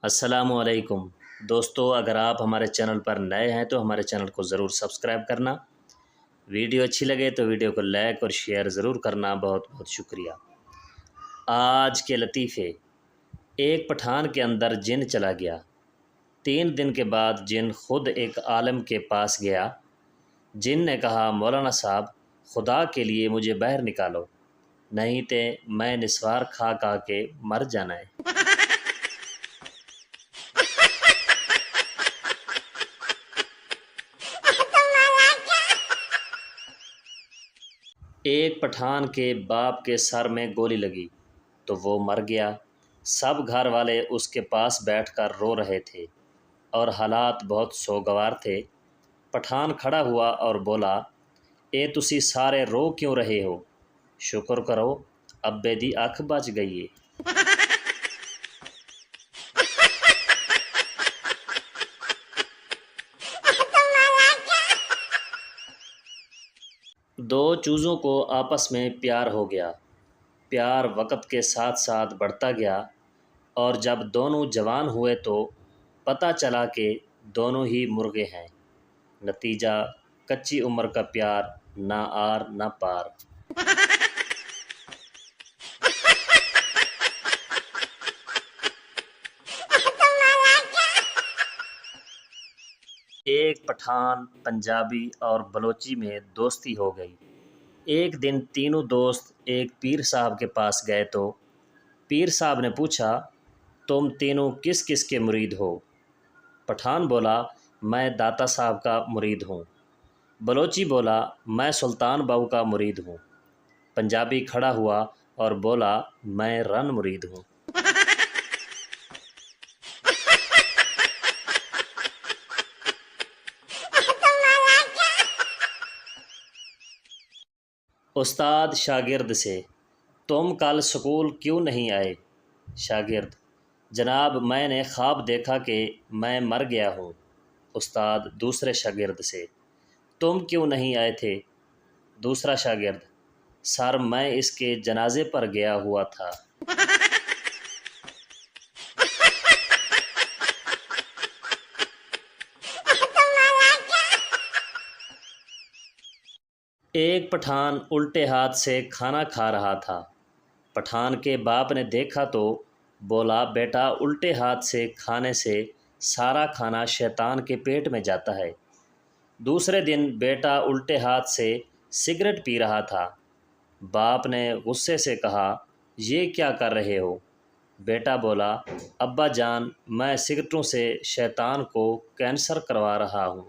السلام علیکم دوستو، اگر آپ ہمارے چینل پر نئے ہیں تو ہمارے چینل کو ضرور سبسکرائب کرنا۔ ویڈیو اچھی لگے تو ویڈیو کو لائک اور شیئر ضرور کرنا۔ بہت بہت شکریہ۔ آج کے لطیفے۔ ایک پٹھان کے اندر جن چلا گیا۔ 3 دن کے بعد جن خود ایک عالم کے پاس گیا۔ جن نے کہا، مولانا صاحب، خدا کے لیے مجھے باہر نکالو، نہیں تے میں نسوار کھا کے مر جانا ہے۔ ایک پٹھان کے باپ کے سر میں گولی لگی تو وہ مر گیا۔ سب گھر والے اس کے پاس بیٹھ کر رو رہے تھے اور حالات بہت سوگوار تھے۔ پٹھان کھڑا ہوا اور بولا، اے تسی سارے رو کیوں رہے ہو؟ شکر کرو ابے دی اکھ بچ گئی ہے۔ دو چوزوں کو آپس میں پیار ہو گیا۔ پیار وقت کے ساتھ ساتھ بڑھتا گیا اور جب دونوں جوان ہوئے تو پتہ چلا کہ دونوں ہی مرغے ہیں۔ نتیجہ کچی عمر کا پیار، نہ آر نہ پار۔ ایک پٹھان، پنجابی اور بلوچی میں دوستی ہو گئی۔ ایک دن تینوں دوست ایک پیر صاحب کے پاس گئے تو پیر صاحب نے پوچھا، تم تینوں کس کس کے مرید ہو؟ پٹھان بولا، میں داتا صاحب کا مرید ہوں۔ بلوچی بولا، میں سلطان باؤ کا مرید ہوں۔ پنجابی کھڑا ہوا اور بولا، میں رن مرید ہوں۔ استاد شاگرد سے، تم کل سکول کیوں نہیں آئے؟ شاگرد، جناب میں نے خواب دیکھا کہ میں مر گیا ہوں۔ استاد دوسرے شاگرد سے، تم کیوں نہیں آئے تھے؟ دوسرا شاگرد، سر میں اس کے جنازے پر گیا ہوا تھا۔ ایک پٹھان الٹے ہاتھ سے کھانا کھا رہا تھا۔ پٹھان کے باپ نے دیکھا تو بولا، بیٹا الٹے ہاتھ سے کھانے سے سارا کھانا شیطان کے پیٹ میں جاتا ہے۔ دوسرے دن بیٹا الٹے ہاتھ سے سگریٹ پی رہا تھا۔ باپ نے غصے سے کہا، یہ کیا کر رہے ہو؟ بیٹا بولا، ابا جان، میں سگریٹوں سے شیطان کو کینسر کروا رہا ہوں۔